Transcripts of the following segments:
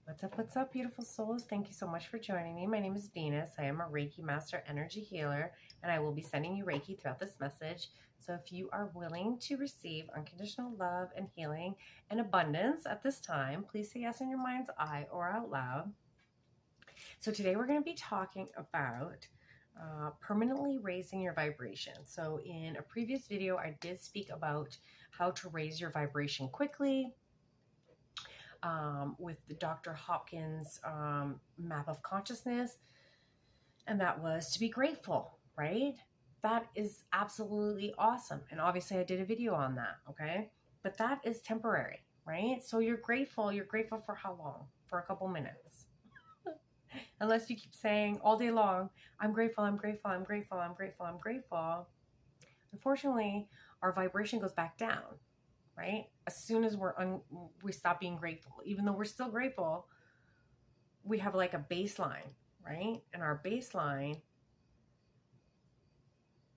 What's up, beautiful souls? Thank you so much for joining me. My name is Venus. I am a Reiki Master Energy Healer, and I will be sending you Reiki throughout this message. So if you are willing to receive unconditional love and healing and abundance at this time, please say yes in your mind's eye or out loud. So today we're going to be talking about permanently raising your vibration. So in a previous video, I did speak about how to raise your vibration quickly, with the Dr. Hopkins map of consciousness, and that was to be grateful, right? That is absolutely awesome. And obviously I did a video on that, okay? But that is temporary, right? So you're grateful for how long? For a couple minutes. Unless you keep saying all day long, I'm grateful, I'm grateful, I'm grateful, I'm grateful, I'm grateful. Unfortunately, our vibration goes back down, right? As soon as we stop being grateful, even though we're still grateful, we have like a baseline, right? And our baseline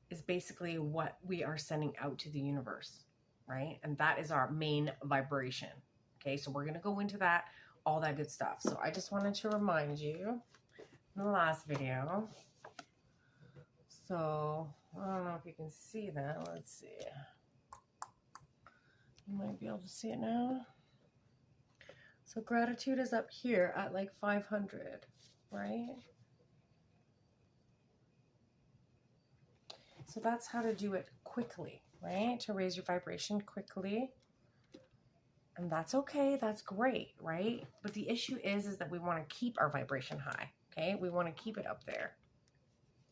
is basically what we are sending out to the universe, right? And that is our main vibration. Okay, so we're going to go into that, all that good stuff. So I just wanted to remind you in the last video. So I don't know if you can see that. Let's see. You might be able to see it now. So gratitude is up here at like 500, right? So that's how to do it quickly, right? To raise your vibration quickly. And that's okay. That's great, right? But the issue is that we want to keep our vibration high, okay? We want to keep it up there,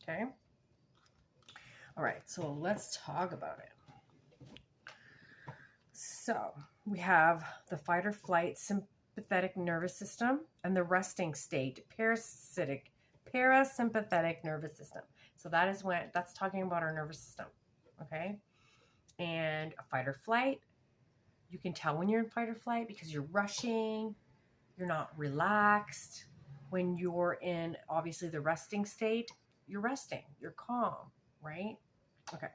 okay? All right, so let's talk about it. So we have the fight or flight sympathetic nervous system and the resting state, parasympathetic nervous system. So that's talking about our nervous system, okay? And a fight or flight, you can tell when you're in fight or flight because you're rushing, you're not relaxed. When you're in, obviously, the resting state, you're resting, you're calm, right? Okay.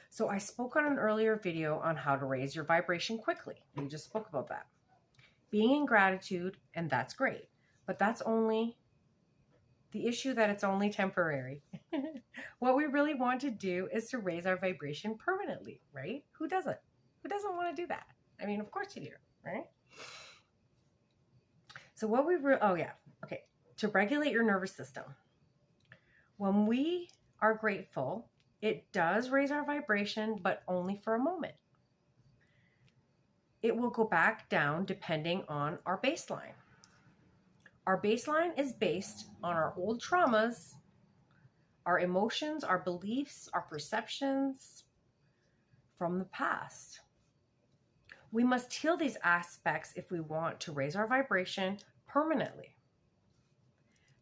So I spoke on an earlier video on how to raise your vibration quickly. We just spoke about that. Being in gratitude, and that's great, but that's only the issue, that it's only temporary. What we really want to do is to raise our vibration permanently, right? Who doesn't? Who doesn't want to do that? I mean, of course you do, right? So what we to regulate your nervous system. When we are grateful, it does raise our vibration, but only for a moment. It will go back down depending on our baseline. Our baseline is based on our old traumas, our emotions, our beliefs, our perceptions from the past. We must heal these aspects if we want to raise our vibration permanently.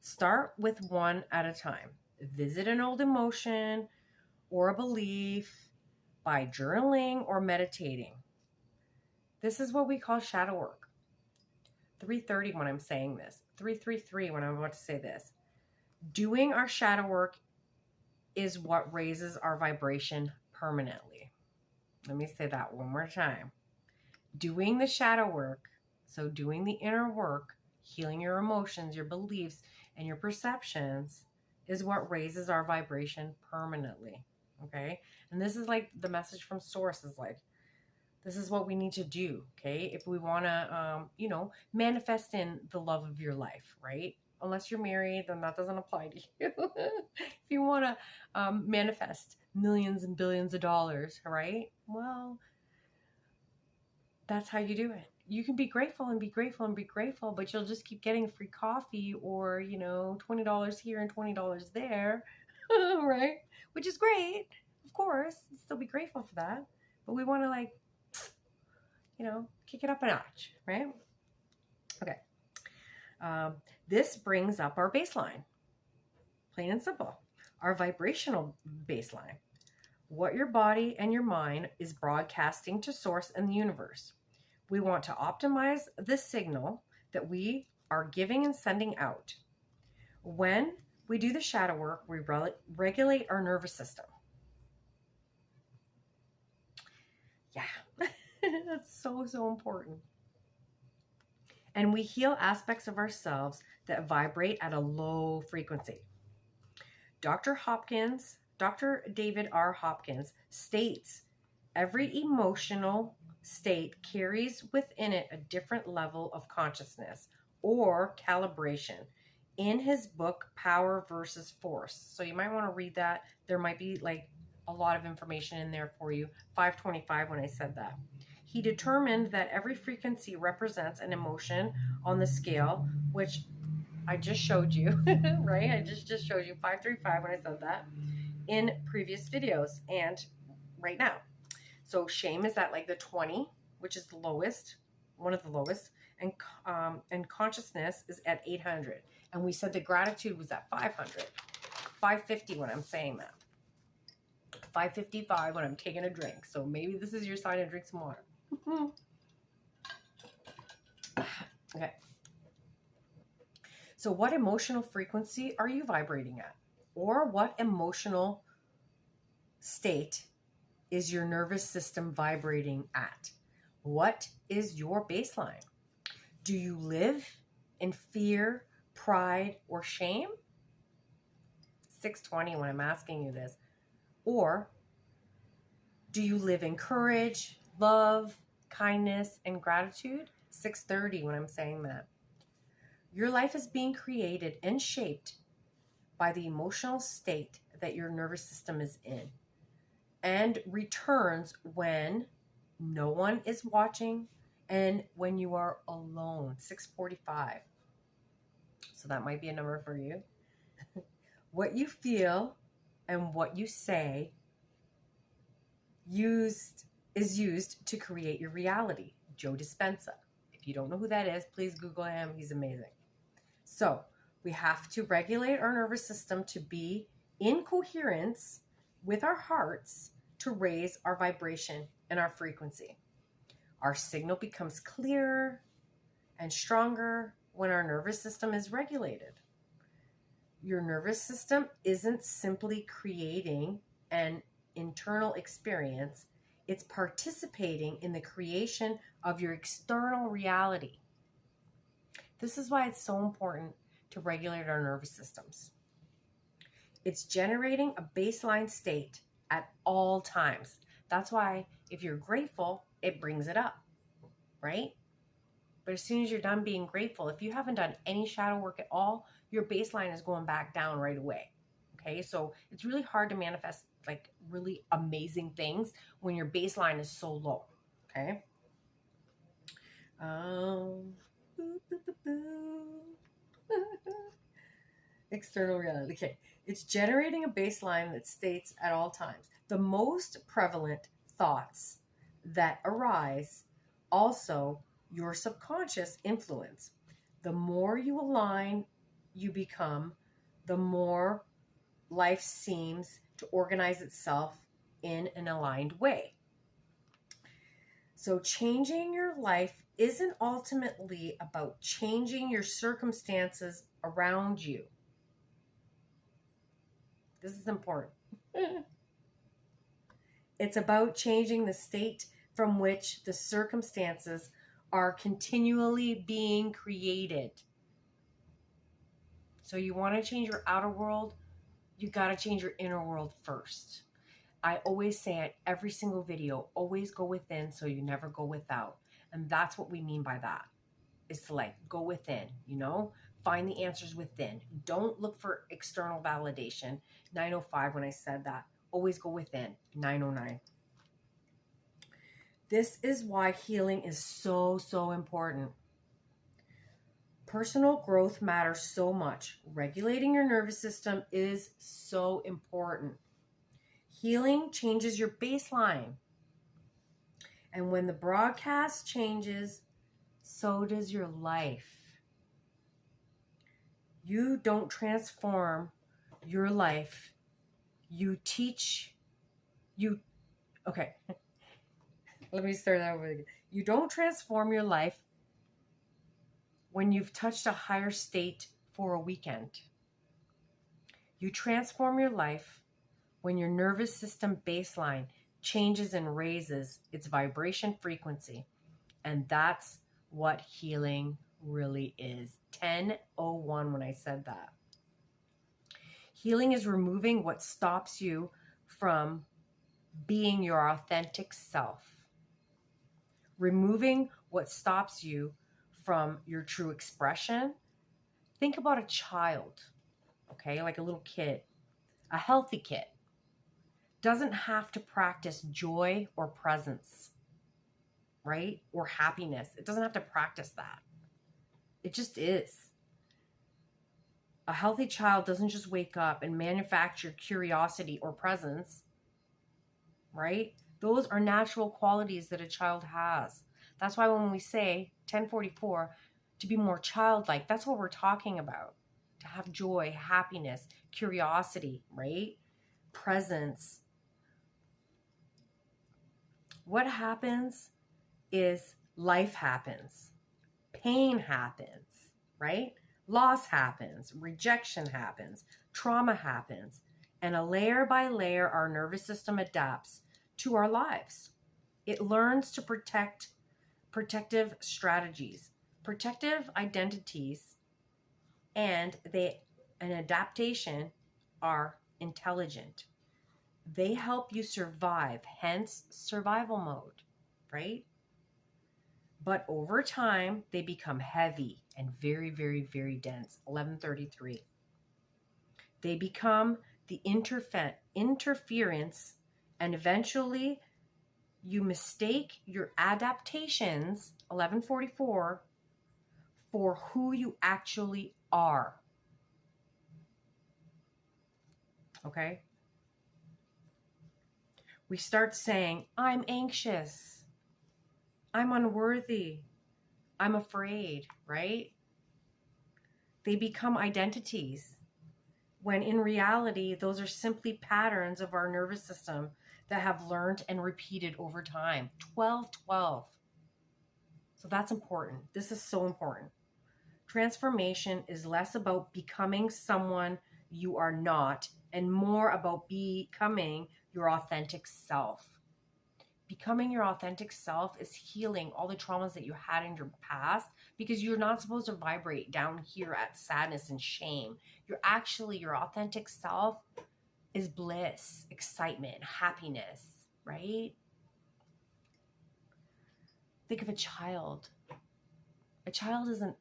Start with one at a time. Visit an old emotion or a belief by journaling or meditating. This is what we call shadow work. 330 when I'm saying this. 333 when I'm about to say this. Doing our shadow work is what raises our vibration permanently. Let me say that one more time. Doing the shadow work, so doing the inner work, healing your emotions, your beliefs, and your perceptions is what raises our vibration permanently, okay? And this is like the message from Source is like, this is what we need to do, okay? If we want to, manifest in the love of your life, right? Unless you're married, then that doesn't apply to you. If you want to manifest millions and billions of dollars, right? Well, that's how you do it. You can be grateful and be grateful and be grateful, but you'll just keep getting free coffee or, $20 here and $20 there, right? Which is great, of course. Still be grateful for that. But we want to kick it up a notch, right? Okay. This brings up our baseline. Plain and simple. Our vibrational baseline. What your body and your mind is broadcasting to Source and the universe. We want to optimize the signal that we are giving and sending out. When we do the shadow work, we regulate our nervous system. Yeah, that's so important. And we heal aspects of ourselves that vibrate at a low frequency. Dr. David R. Hopkins states every emotional state carries within it a different level of consciousness or calibration in his book, Power versus Force. So you might want to read that. There might be like a lot of information in there for you. 525 when I said that. He determined that every frequency represents an emotion on the scale, which I just showed you, right? I just showed you 535 when I said that in previous videos and right now. So shame is at like the 20, which is the lowest, one of the lowest, and consciousness is at 800. And we said the gratitude was at 500, 550 when I'm saying that, 555 when I'm taking a drink. So maybe this is your sign to drink some water. Okay. So what emotional frequency are you vibrating at? Or what emotional state is your nervous system vibrating at? What is your baseline? Do you live in fear, pride, or shame? 620 when I'm asking you this. Or do you live in courage, love, kindness, and gratitude? 630 when I'm saying that. Your life is being created and shaped by the emotional state that your nervous system is in and returns when no one is watching and when you are alone. 645. So that might be a number for you. What you feel and what you say is used to create your reality. Joe Dispenza. If you don't know who that is, please Google him. He's amazing. So we have to regulate our nervous system to be in coherence with our hearts to raise our vibration and our frequency. Our signal becomes clearer and stronger when our nervous system is regulated. Your nervous system isn't simply creating an internal experience, it's participating in the creation of your external reality. This is why it's so important to regulate our nervous systems. It's generating a baseline state at all times. That's why if you're grateful, it brings it up, right? But as soon as you're done being grateful, if you haven't done any shadow work at all, your baseline is going back down right away. Okay, so it's really hard to manifest like really amazing things when your baseline is so low. Okay. External reality. Okay. It's generating a baseline that states at all times. The most prevalent thoughts that arise also your subconscious influence. The more you align, you become, the more life seems to organize itself in an aligned way. So changing your life isn't ultimately about changing your circumstances around you. This is important. It's about changing the state from which the circumstances are continually being created. So you want to change your outer world, you got to change your inner world first. I always say at every single video, always go within so you never go without. And that's what we mean by that, is to like go within, you know, find the answers within. Don't look for external validation. 905 when I said that, always go within. 909. This is why healing is so, so important. Personal growth matters so much. Regulating your nervous system is so important. Healing changes your baseline. And when the broadcast changes, so does your life. You don't transform your life. You teach. Okay. Let me start that over again. You don't transform your life when you've touched a higher state for a weekend. You transform your life when your nervous system baseline changes and raises its vibration frequency. And that's what healing really is. 10:01 when I said that. Healing is removing what stops you from being your authentic self. Removing what stops you from your true expression. Think about a child, okay? Like a little kid. A healthy kid doesn't have to practice joy or presence, right? Or happiness. It doesn't have to practice that. It just is. A healthy child doesn't just wake up and manufacture curiosity or presence, right? Those are natural qualities that a child has. That's why when we say 1044 to be more childlike, that's what we're talking about. To have joy, happiness, curiosity, right? Presence. What happens is life happens. Pain happens, right? Loss happens, rejection happens, trauma happens, and a layer by layer, our nervous system adapts to our lives. It learns to protective strategies, protective identities, and an adaptation are intelligent. They help you survive, hence survival mode, right? But over time, they become heavy and very, very, very dense. 1133. They become the interference, and eventually you mistake your adaptations, 1144, for who you actually are. Okay? We start saying, I'm anxious. I'm unworthy. I'm afraid, right? They become identities, when in reality, those are simply patterns of our nervous system that have learned and repeated over time. 1212. So that's important. This is so important. Transformation is less about becoming someone you are not and more about becoming your authentic self. Becoming your authentic self is healing all the traumas that you had in your past, because you're not supposed to vibrate down here at sadness and shame. Your authentic self is bliss, excitement, happiness, right? Think of a child. A child isn't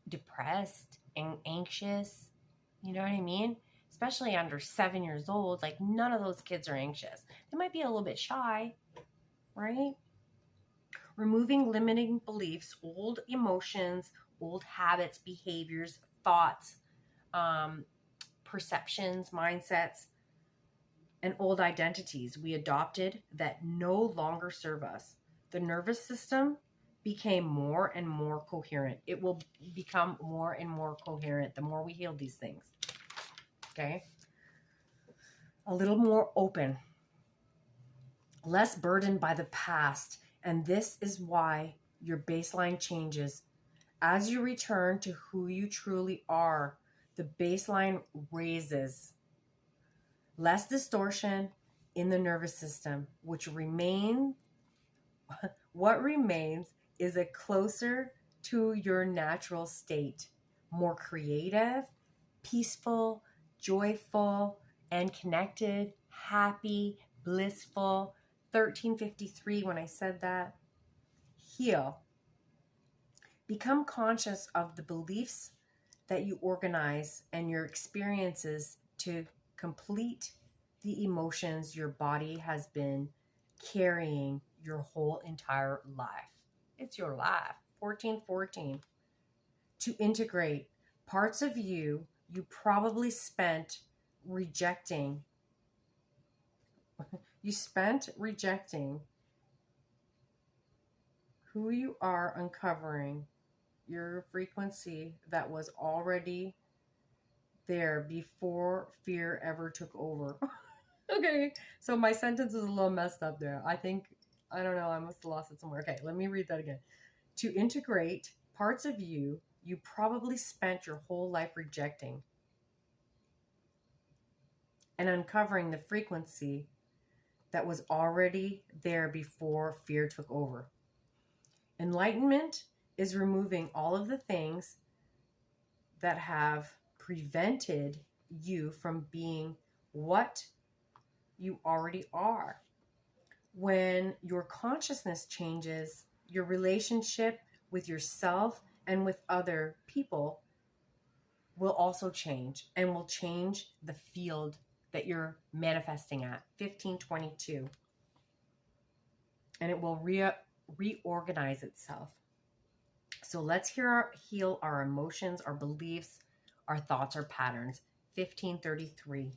depressed and anxious. You know what I mean? Especially under 7 years old. Like, none of those kids are anxious. They might be a little bit shy, right? Removing limiting beliefs, old emotions, old habits, behaviors, thoughts, perceptions, mindsets, and old identities we adopted that no longer serve us. The nervous system became more and more coherent. It will become more and more coherent the more we heal these things. Okay? A little more open, less burdened by the past. And this is why your baseline changes. As you return to who you truly are, the baseline raises. Less distortion in the nervous system, what remains is a closer to your natural state, more creative, peaceful, joyful, and connected, happy, blissful. 1353, when I said that. Heal. Become conscious of the beliefs that you organize and your experiences to complete the emotions your body has been carrying your whole entire life. It's your life. 1414. To integrate parts of you probably spent rejecting. You spent rejecting who you are, uncovering your frequency that was already there before fear ever took over. Okay, so my sentence is a little messed up there. I don't know, I must have lost it somewhere. Okay, let me read that again. To integrate parts of you probably spent your whole life rejecting, and uncovering the frequency that was already there before fear took over. Enlightenment is removing all of the things that have prevented you from being what you already are. When your consciousness changes, your relationship with yourself and with other people will also change, and will change the field that you're manifesting at. 1522. And it will reorganize itself. So let's heal our emotions, our beliefs, our thoughts, our patterns. 1533.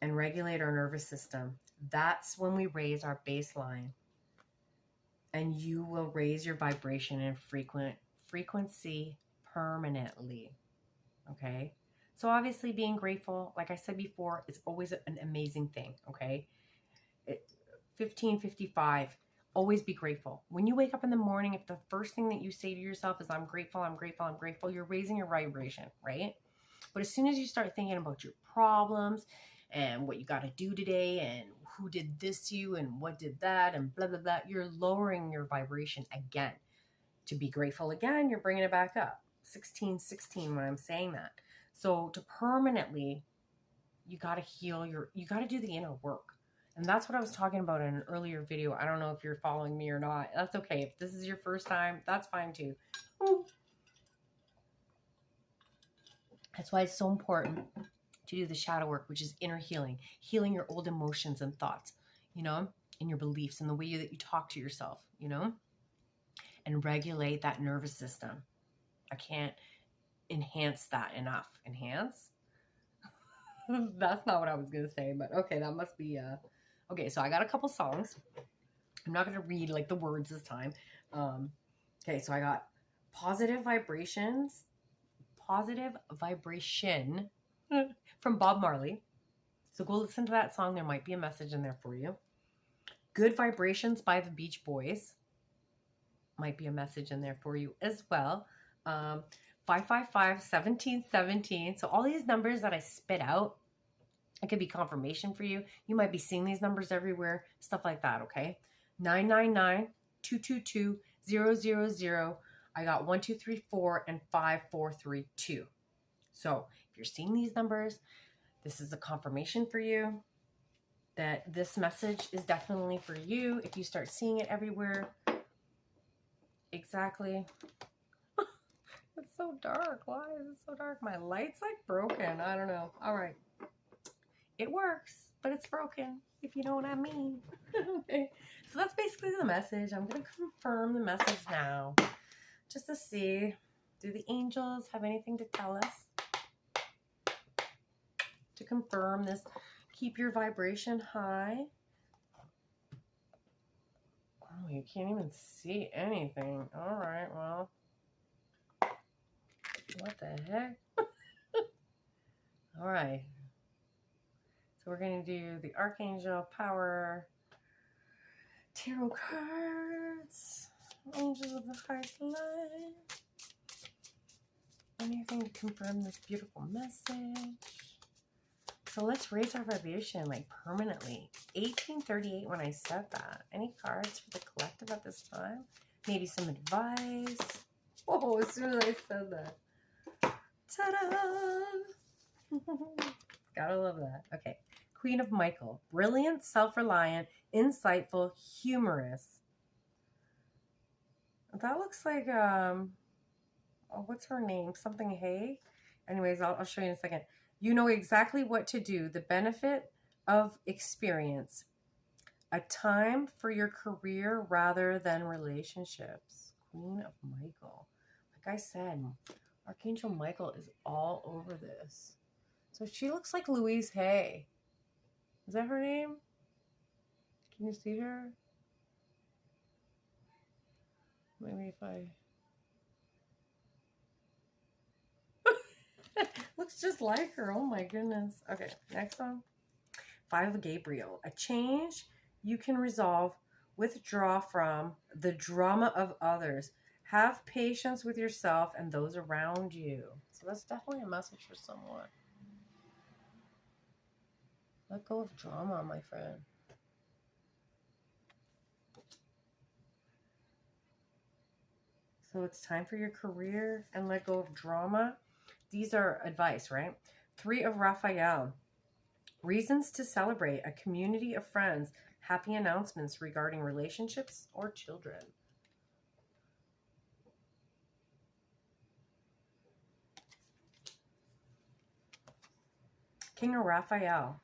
And regulate our nervous system. That's when we raise our baseline. And you will raise your vibration and frequency permanently. Okay? So obviously being grateful, like I said before, is always an amazing thing. Okay? 1555. Always be grateful. When you wake up in the morning, if the first thing that you say to yourself is, I'm grateful, I'm grateful, I'm grateful, you're raising your vibration, right? But as soon as you start thinking about your problems and what you got to do today and who did this to you and what did that and blah, blah, blah, you're lowering your vibration again. To be grateful again, you're bringing it back up. 1616 when I'm saying that. So to permanently, you got to heal you got to do the inner work. And that's what I was talking about in an earlier video. I don't know if you're following me or not. That's okay. If this is your first time, that's fine too. That's why it's so important to do the shadow work, which is inner healing. Healing your old emotions and thoughts, you know, and your beliefs and the way that you talk to yourself, you know, and regulate that nervous system. I can't enhance that enough. Enhance? That's not what I was going to say, but okay, that must be... Okay, so I got a couple songs. I'm not going to read like the words this time. Okay, so I got Positive Vibration from Bob Marley. So go listen to that song. There might be a message in there for you. Good Vibrations by the Beach Boys. Might be a message in there for you as well. 555-1717. So all these numbers that I spit out, it could be confirmation for you. You might be seeing these numbers everywhere, stuff like that, okay? 999-222-000. I got 1234 and 5432. So if you're seeing these numbers, this is a confirmation for you that this message is definitely for you. If you start seeing it everywhere, exactly. It's so dark. Why is it so dark? My light's like broken. I don't know. All right. It works, but it's broken, if you know what I mean. Okay. So that's basically the message. I'm going to confirm the message now, just to see, do the angels have anything to tell us? To confirm this, keep your vibration high. Oh, you can't even see anything. All right, well, what the heck? All right. So we're going to do the Archangel Power Tarot cards. Angels of the Highest Light. Anything to confirm this beautiful message. So let's raise our vibration like permanently. 1838 when I said that. Any cards for the collective at this time? Maybe some advice. Oh, as soon as I said that. Ta-da! Gotta love that. Okay. Queen of Michael. Brilliant, self-reliant, insightful, humorous. That looks like, oh, what's her name? Something Hay? Anyways, I'll show you in a second. You know exactly what to do. The benefit of experience. A time for your career rather than relationships. Queen of Michael. Like I said, Archangel Michael is all over this. So she looks like Louise Hay. Is that her name? Can you see her? Maybe if I... Looks just like her. Oh my goodness. Okay, next one. Five of Gabriel. A change you can resolve, withdraw from the drama of others. Have patience with yourself and those around you. So that's definitely a message for someone. Let go of drama, my friend. So it's time for your career and let go of drama. These are advice, right? 3 of Raphael. Reasons to celebrate, a community of friends, happy announcements regarding relationships or children. King of Raphael.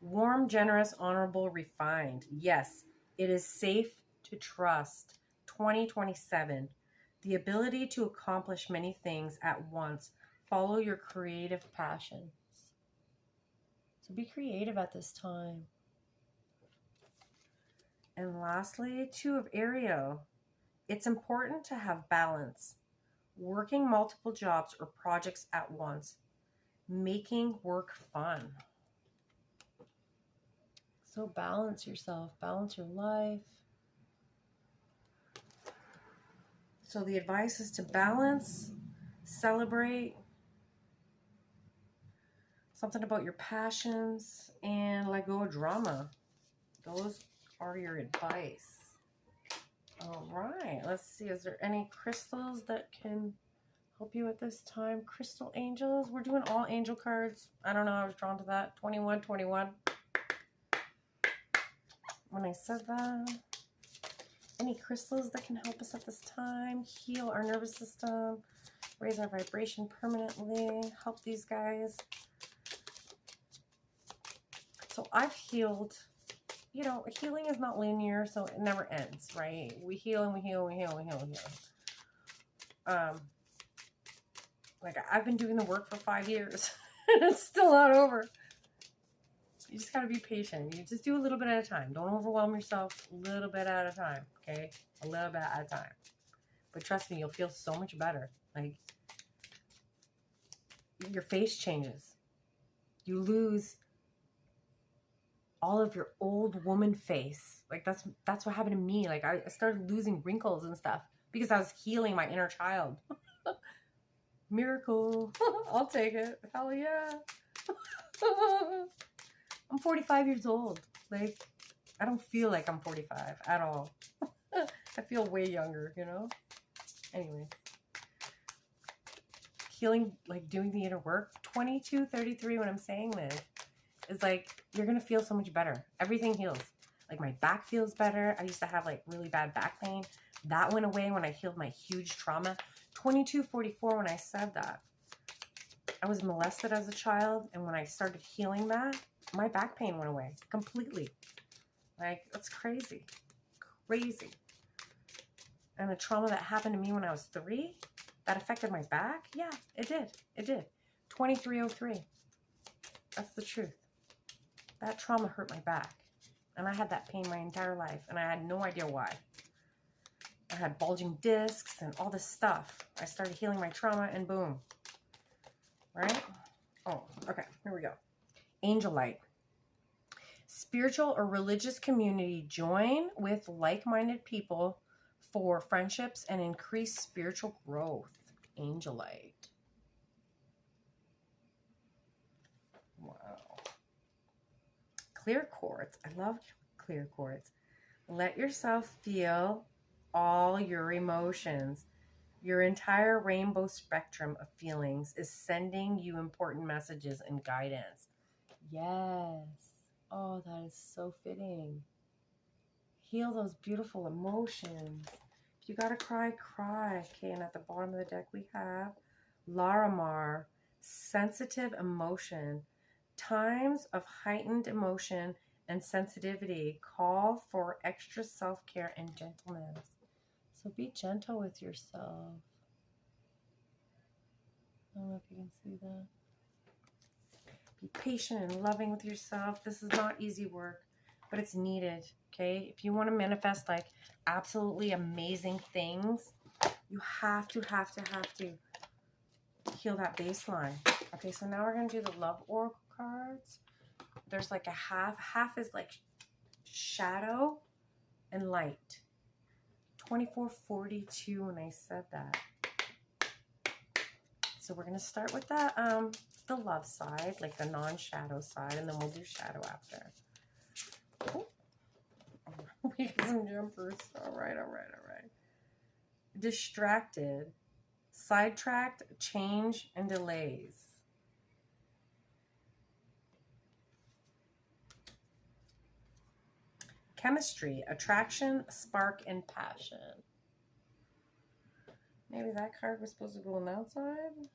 Warm, generous, honorable, refined. Yes, it is safe to trust. 2027. The ability to accomplish many things at once. Follow your creative passions. So be creative at this time. And lastly, 2 of Ariel. It's important to have balance. Working multiple jobs or projects at once. Making work fun. So balance yourself. Balance your life. So the advice is to balance, celebrate, something about your passions, and let go of drama. Those are your advice. All right, let's see. Is there any crystals that can help you at this time? Crystal angels. We're doing all angel cards. I don't know. I was drawn to that. 21, 21. When I said that. Any crystals that can help us at this time? Heal our nervous system. Raise our vibration permanently. Help these guys. So I've healed. You know, healing is not linear, so it never ends, right? We heal and we heal and we heal and we heal and we heal. Like, I've been doing the work for 5 years. And it's still not over. You just got to be patient. You just do a little bit at a time. Don't overwhelm yourself. A little bit at a time, okay? A little bit at a time. But trust me, you'll feel so much better. Like, your face changes. You lose all of your old woman face. Like, that's what happened to me. Like, I started losing wrinkles and stuff because I was healing my inner child. Miracle. I'll take it. Hell yeah. I'm 45 years old. Like, I don't feel like I'm 45 at all. I feel way younger, you know? Anyway. Healing, like doing the inner work. 22, 33 when I'm saying this. It's like, you're going to feel so much better. Everything heals. Like, my back feels better. I used to have, like, really bad back pain. That went away when I healed my huge trauma. 22, 44 when I said that. I was molested as a child, and when I started healing that, my back pain went away completely. Like, that's crazy. Crazy. And the trauma that happened to me when I was 3, that affected my back? Yeah, it did. It did. 2303. That's the truth. That trauma hurt my back. And I had that pain my entire life, and I had no idea why. I had bulging discs and all this stuff. I started healing my trauma, and boom. Right? Oh, okay. Here we go. Angel light. Spiritual or religious community. Join with like-minded people for friendships and increase spiritual growth. Angel light. Wow. Clear quartz. I love clear quartz. Let yourself feel all your emotions. Your entire rainbow spectrum of feelings is sending you important messages and guidance. Yes. Oh, that is so fitting. Heal those beautiful emotions. If you gotta cry, cry. Okay, and at the bottom of the deck we have Laramar, sensitive emotion. Times of heightened emotion and sensitivity call for extra self-care and gentleness. So be gentle with yourself. I don't know if you can see that. Be patient and loving with yourself. This is not easy work, but it's needed, okay? If you want to manifest like absolutely amazing things, you have to heal that baseline. Okay, so now we're going to do the love oracle cards. There's like a half. Half is like shadow and light. 2442 when I said that. So we're going to start with the love side, like the non-shadow side, and then we'll do shadow after. Oh. We got some jumpers. All right. distracted, sidetracked, change, and delays. Chemistry, attraction, spark, and passion. Maybe that card was supposed to go on the outside.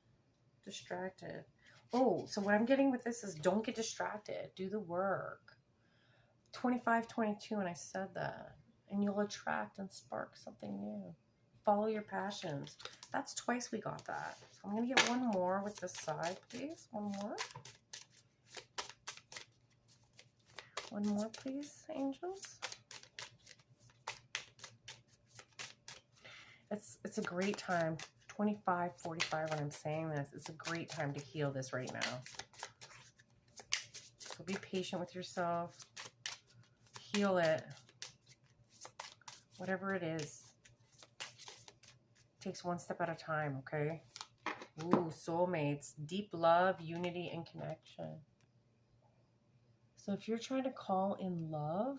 Distracted. Oh, so what I'm getting with this is don't get distracted. Do the work. 25-22, and I said that. And you'll attract and spark something new. Follow your passions. That's twice we got that. So I'm going to get one more with this side, please. One more. One more, please, angels. It's a great time. 25-45 when I'm saying this. It's a great time to heal this right now. So be patient with yourself. Heal it. Whatever it is. It takes one step at a time, okay? Ooh, soulmates. Deep love, unity, and connection. So if you're trying to call in love,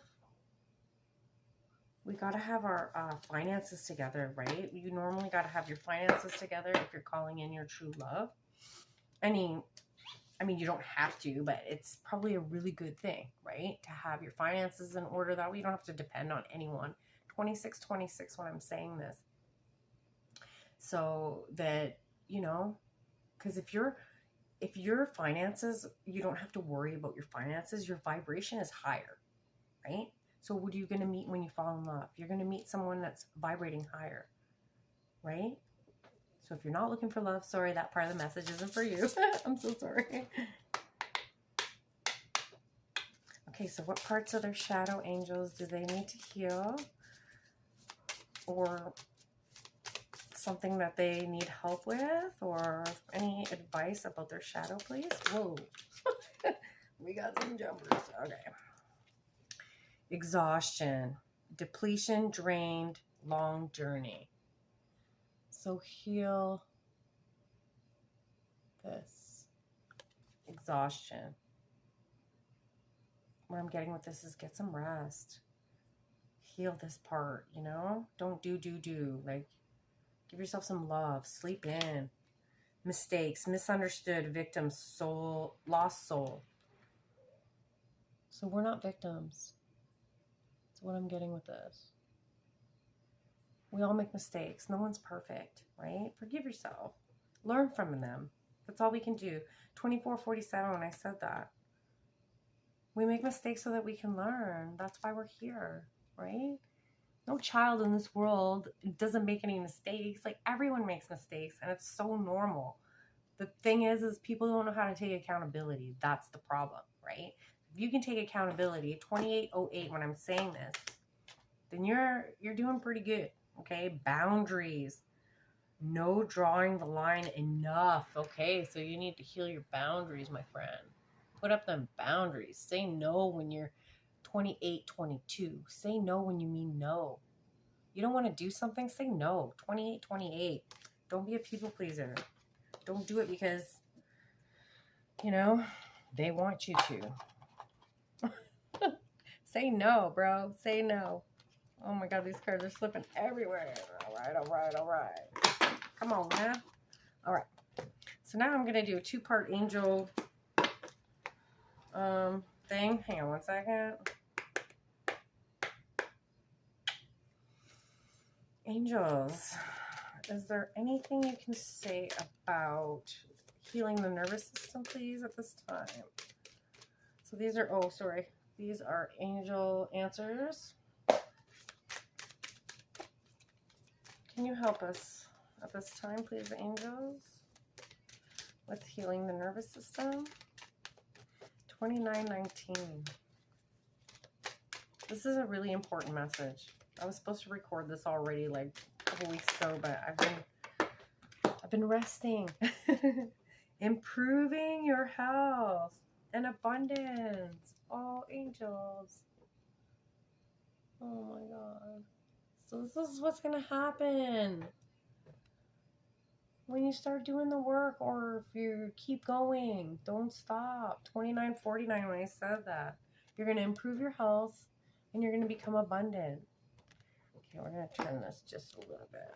we got to have our finances together, right? You normally got to have your finances together if you're calling in your true love. I mean, you don't have to, but it's probably a really good thing, right? To have your finances in order. That way you don't have to depend on anyone. 26-26 when I'm saying this. So that, you know, because if your finances, you don't have to worry about your finances. Your vibration is higher, right? So what are you going to meet when you fall in love? You're going to meet someone that's vibrating higher, right? So if you're not looking for love, sorry, that part of the message isn't for you. I'm so sorry. Okay, so what parts of their shadow angels do they need to heal? Or something that they need help with? Or any advice about their shadow, please? Whoa. We got some jumpers. Okay. Exhaustion, depletion, drained, long journey. So heal this. Exhaustion. What I'm getting with this is get some rest. Heal this part, you know? Don't do. Like, give yourself some love. Sleep in. Mistakes, misunderstood, victims, soul, lost soul. So we're not victims. That's what I'm getting with this. We all make mistakes. No one's perfect, right? Forgive yourself. Learn from them. That's all we can do. 24-47 when I said that. We make mistakes so that we can learn. That's why we're here, right? No child in this world doesn't make any mistakes. Like, everyone makes mistakes, and it's so normal. The thing is people don't know how to take accountability. That's the problem, right? If you can take accountability, 28-08 when I'm saying this, then you're doing pretty good, okay? Boundaries. No drawing the line enough, okay? So you need to heal your boundaries, my friend. Put up them boundaries. Say no when you're 28-22. Say no when you mean no. You don't want to do something? Say no. 28-28. Don't be a people pleaser. Don't do it because, you know, they want you to. Say no, bro. Say no. Oh my God, these cards are slipping everywhere. All right. Come on, man. All right. So now I'm going to do a two-part angel thing. Hang on one second. Angels, is there anything you can say about healing the nervous system, please, at this time? So these are, oh, sorry. These are angel answers. Can you help us at this time, please, angels, with healing the nervous system? 29-19. This is a really important message. I was supposed to record this already like a couple weeks ago, but I've been resting. Improving your health and abundance. Oh, angels. Oh my God. So this is what's going to happen when you start doing the work, or if you keep going. Don't stop. 29-49 when I said that. You're going to improve your health and you're going to become abundant. Okay, we're going to turn this just a little bit.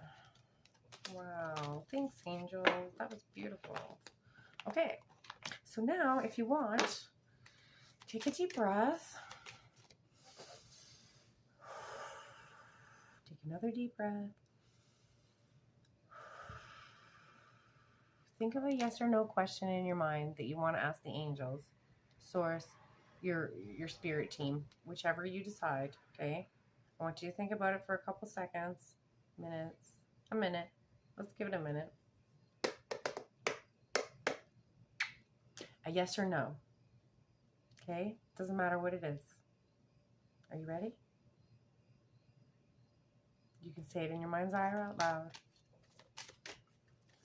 Wow. Thanks, angels. That was beautiful. Okay. So now, if you want, take a deep breath. Take another deep breath. Think of a yes or no question in your mind that you want to ask the angels, source, your spirit team, whichever you decide, okay? I want you to think about it for a couple seconds, minutes, a minute. Let's give it a minute. A yes or no, okay? Doesn't matter what it is. Are you ready? You can say it in your mind's eye or out loud.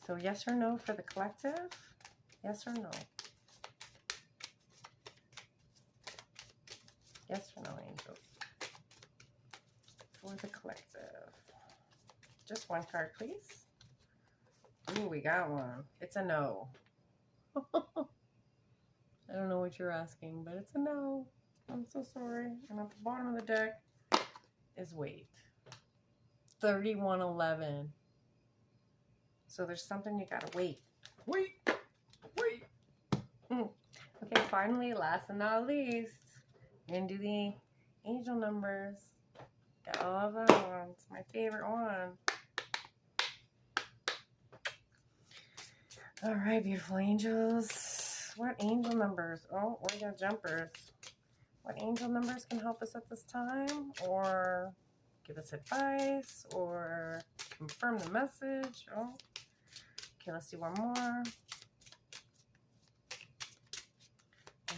So yes or no for the collective? Yes or no? Yes or no, angels? For the collective. Just one card, please. Ooh, we got one. It's a no. I don't know what you're asking, but it's a no. I'm so sorry. And at the bottom of the deck is wait. 3111. So there's something you gotta wait. Wait. Okay, finally, last and not least, we're gonna do the angel numbers. I love that one. It's my favorite one. All right, beautiful angels. What angel numbers? Oh, we got jumpers. What angel numbers can help us at this time? Or give us advice? Or confirm the message? Oh, okay, let's do one more. One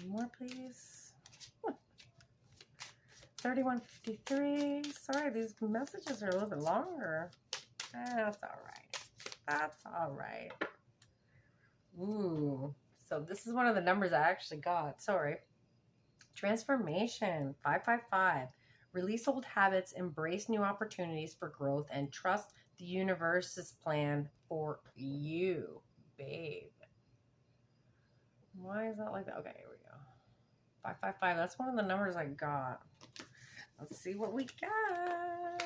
more, please. 3153. Sorry, these messages are a little bit longer. That's all right. That's all right. Ooh. So this is one of the numbers I actually got. Sorry. Transformation. 555. Release old habits, embrace new opportunities for growth, and trust the universe's plan for you, babe. Why is that like that? Okay, here we go. 555. That's one of the numbers I got. Let's see what we got.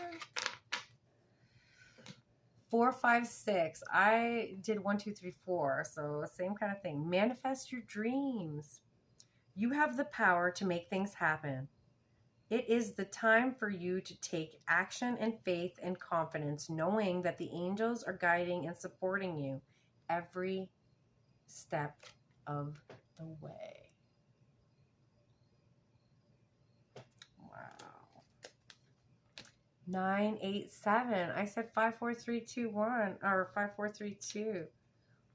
456. I did 1, 2, 3, 4. So same kind of thing. Manifest your dreams. You have the power to make things happen. It is the time for you to take action and faith and confidence, knowing that the angels are guiding and supporting you every step of the way. Wow. 987. I said 54321 or 5432.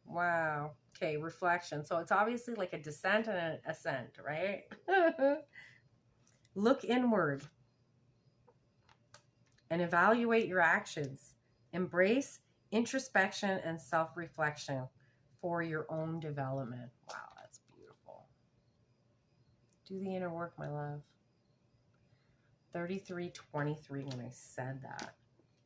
Wow. Okay, reflection. So it's obviously like a descent and an ascent, right? Look inward and evaluate your actions. Embrace introspection and self-reflection for your own development. Wow, that's beautiful. Do the inner work, my love. 3323 when I said that.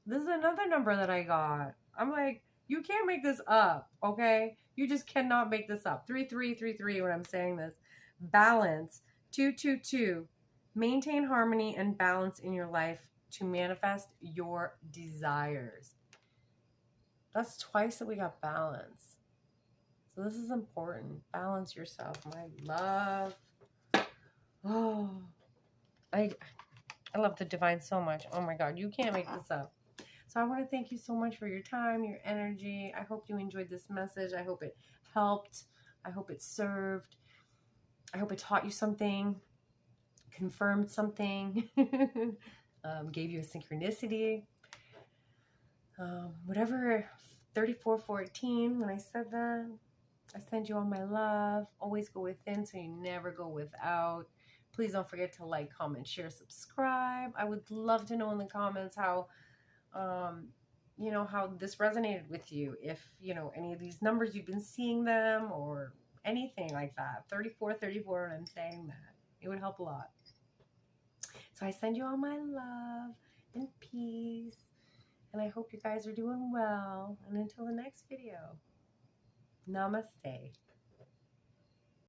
This is another number that I got. I'm like, you can't make this up, okay? You just cannot make this up. 3333 when I'm saying this. Balance. 222. Maintain harmony and balance in your life to manifest your desires. That's twice that we got balance. So this is important. Balance yourself, my love. Oh, I love the divine so much. Oh my God, you can't make this up. So I want to thank you so much for your time, your energy. I hope you enjoyed this message. I hope it helped. I hope it served. I hope it taught you something, confirmed something, gave you a synchronicity. Whatever, 3414, when I said that, I send you all my love. Always go within so you never go without. Please don't forget to like, comment, share, subscribe. I would love to know in the comments how, you know, how this resonated with you. If, you know, any of these numbers, you've been seeing them or anything like that. 3434 when I'm saying that. It would help a lot. So I send you all my love and peace. And I hope you guys are doing well. And until the next video, namaste.